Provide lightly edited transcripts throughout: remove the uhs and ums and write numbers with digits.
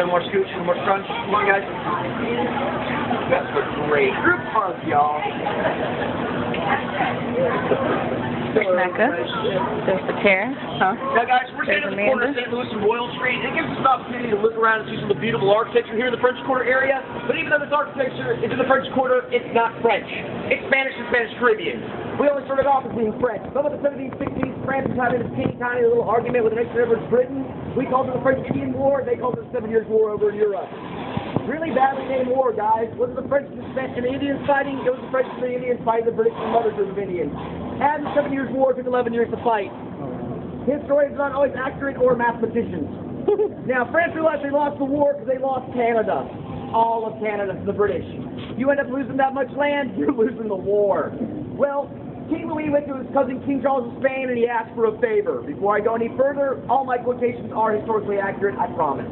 little more scooch, a little more crunch. Come on, guys. That's a great group hug, y'all. There's Mecca. There's the chair. Huh? Now, guys, we're standing at the corner of St. Louis and Royal Street. It gives us an opportunity to look around and see some of the beautiful architecture here in the French Quarter area. But even though this architecture is in the French Quarter, it's not French. It's Spanish and Spanish Caribbean. We always started off as being French. Some of the 1760s, France was having this teeny tiny little argument with the next neighbor, Britain. We called it the French Indian War. They called it the 7 Years' War over in Europe. Really badly named war, guys. Was it the French and the Indians fighting? It was the French and the Indians fighting the British and the mothers of the Indians. And the 7 Years' War took 11 years to fight. Historians are not always accurate or mathematicians. Now, France realized they lost the war because they lost Canada. All of Canada to the British. You end up losing that much land, you're losing the war. Well, King Louis went to his cousin King Charles of Spain and he asked for a favor. Before I go any further, all my quotations are historically accurate, I promise.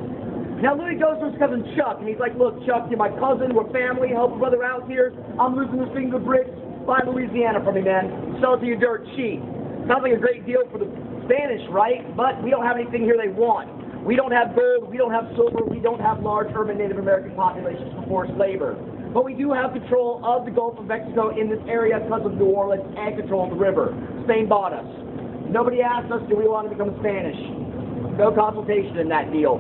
Now, Louis goes to his cousin Chuck, and he's like, look, Chuck, you're my cousin, we're family, help a brother out here. I'm losing this thing to the Brits. Buy Louisiana for me, man. Sell it to you dirt cheap. Sounds like a great deal for the Spanish, right? But we don't have anything here they want. We don't have gold, we don't have silver, we don't have large urban Native American populations for forced labor. But we do have control of the Gulf of Mexico in this area because of New Orleans and control of the river. Spain bought us. Nobody asked us, do we want to become Spanish? No consultation in that deal.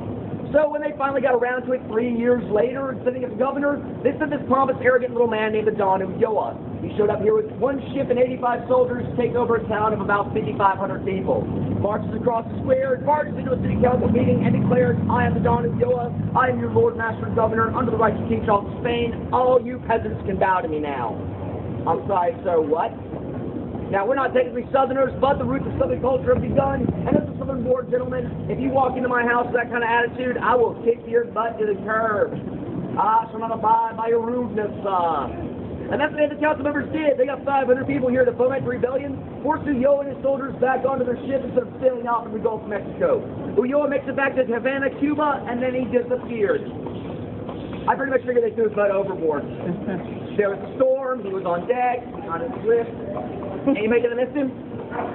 So when they finally got around to it 3 years later, sitting as governor, they sent this pompous, arrogant little man named the Don Ulloa. He showed up here with 1 ship and 85 soldiers to take over a town of about 5,500 people. Marches across the square, marches into a city council meeting, and declares, I am the Don Ulloa, I am your Lord Master and Governor, under the rights of King Charles of Spain. All you peasants can bow to me now. I'm sorry, sir, what? Now, we're not technically Southerners, but the roots of Southern culture have begun, and as a Southern-born gentleman, if you walk into my house with that kind of attitude, I will kick your butt to the curb. I shall not abide by your rudeness, And that's what the council members did. They got 500 people here to foment the rebellion, forced Ulloa and his soldiers back onto their ship instead of sailing off in the Gulf of Mexico. Ulloa makes it back to Havana, Cuba, and then he disappeared. I pretty much figured they threw his butt overboard. There was a storm, he was on deck, he kind of slipped. Anybody gonna miss him?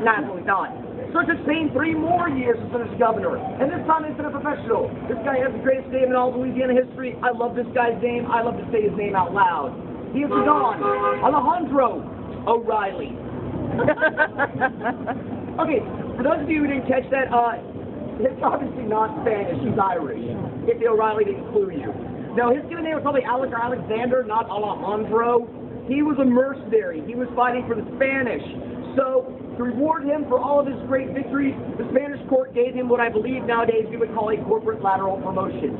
Nah, absolutely not. So it took Spain 3 more years to finish governor. And this time instead of professional. This guy has the greatest name in all of Louisiana history. I love this guy's name. I love to say his name out loud. He is Don Alejandro O'Reilly. Okay, for those of you who didn't catch that, it's obviously not Spanish, he's Irish. If the O'Reilly didn't clue you. Now, his given name was probably Alec or Alexander, not Alejandro. He was a mercenary. He was fighting for the Spanish. So, to reward him for all of his great victories, the Spanish court gave him what I believe nowadays we would call a corporate lateral promotion.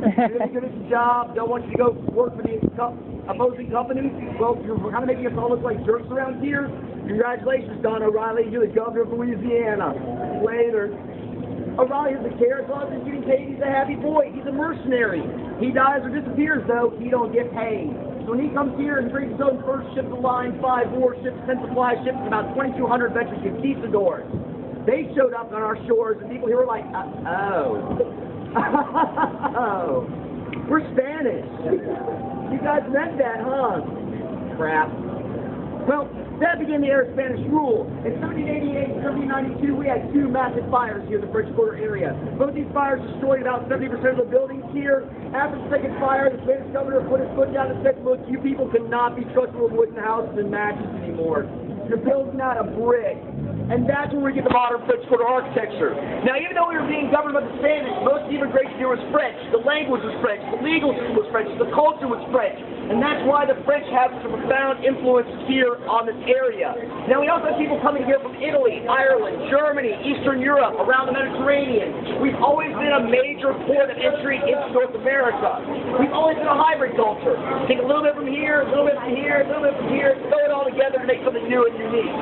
Really good at your job, don't want you to go work for the opposing company. Well, you're kind of making us all look like jerks around here. Congratulations, Don O'Reilly. You're the governor of Louisiana. Later. O'Reilly has a care, as long as he's getting paid, he's a happy boy. He's a mercenary. He dies or disappears, though, he don't get paid. So when he comes here and brings his own first ship to line, 5 warships, 10 supply ships, and about 2,200 veterans conquistadors. They showed up on our shores, and people here were like, oh, we're Spanish. You guys meant that, huh? Crap. Well, that began the era of Spanish rule. In 1788 and 1792, we had 2 massive fires here in the French Quarter area. Both these fires destroyed about 70% of the buildings here. After the second fire, the Spanish governor put his foot down and said, look, you people cannot be trusted with wooden houses and matches anymore. You're building out of brick. And that's where we get the modern French Quarter architecture. Now, even though we were being governed by the Spanish, most of the immigration here was French. The language was French. The legal system was French. The culture was French. And that's why the French have some profound influence here on this area. Now, we also have people coming here from Italy, Ireland, Germany, Eastern Europe, around the Mediterranean. We've always been a major port of entry into North America. We've always been a hybrid culture. Take a little bit from here, a little bit from here, a little bit from here, throw it all together to make something new and unique.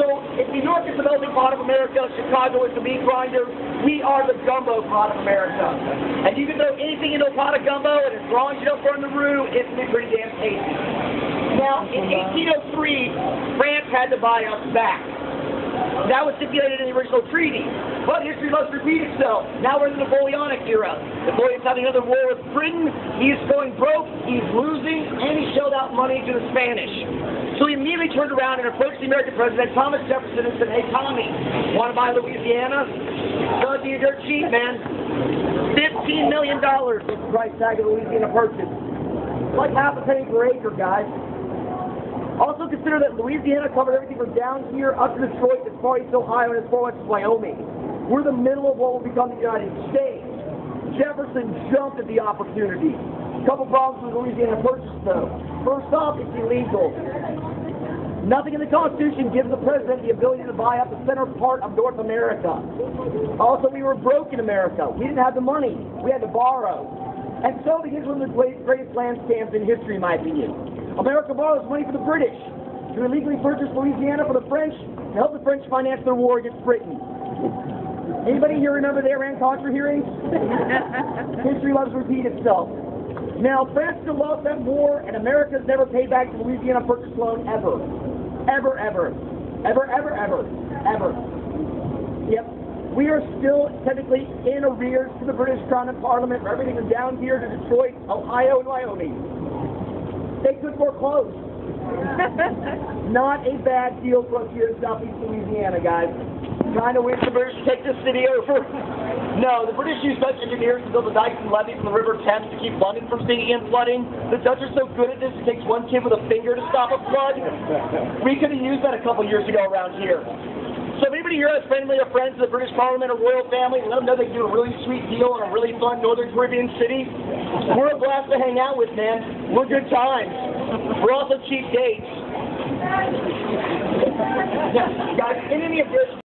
So, if New York is the melting pot of America, Chicago is the meat grinder, we are the gumbo pot of America. And you can throw anything into a pot of gumbo, and as long as you don't burn the roux, it's pretty damn tasty. Now, in 1803, France had to buy us back. That was stipulated in the original treaty. But history loves to repeat itself. Now we're in the Napoleonic era. Napoleon's having another war with Britain. He's going broke, he's losing, and he shelled out money to the Spanish. So he immediately turned around and approached the American president, Thomas Jefferson, and said, hey, Tommy, want to buy Louisiana? Go to your dirt cheap, man. $15 million was the price tag of the Louisiana Purchase. It's like half a penny per acre, guys. Also consider that Louisiana covered everything from down here up to Detroit, as far east Ohio, and as far west as Wyoming. We're the middle of what will become the United States. Jefferson jumped at the opportunity. A couple problems with the Louisiana Purchase, though. First off, it's illegal. Nothing in the Constitution gives the president the ability to buy up the center part of North America. Also, we were broke in America. We didn't have the money. We had to borrow. And so begins one of the greatest land scams in history, in my opinion. America borrows money from the British to illegally purchase Louisiana for the French to help the French finance their war against Britain. Anybody here remember the Iran-Contra hearings? History loves to repeat itself. Now, France still lost that war, and America's never paid back the Louisiana Purchase loan ever. Ever, ever. Ever, ever, ever. Ever. Yep. We are still technically in arrears to the British Crown and Parliament for everything from down here to Detroit, Ohio, and Wyoming. They could foreclose. Not a bad deal for us here in Southeast Louisiana, guys. Trying to win the British to take this city over. No, the British used Dutch engineers to build the dikes and levees from the River Thames to keep London from sinking and flooding. The Dutch are so good at this, it takes one kid with a finger to stop a flood. We could have used that a couple years ago around here. So if anybody here has friendly or friends of the British Parliament or royal family, let them know they can do a really sweet deal on a really fun Northern Caribbean city. We're a blast to hang out with, man. We're good times. We're also cheap dates. Guys, in any of this,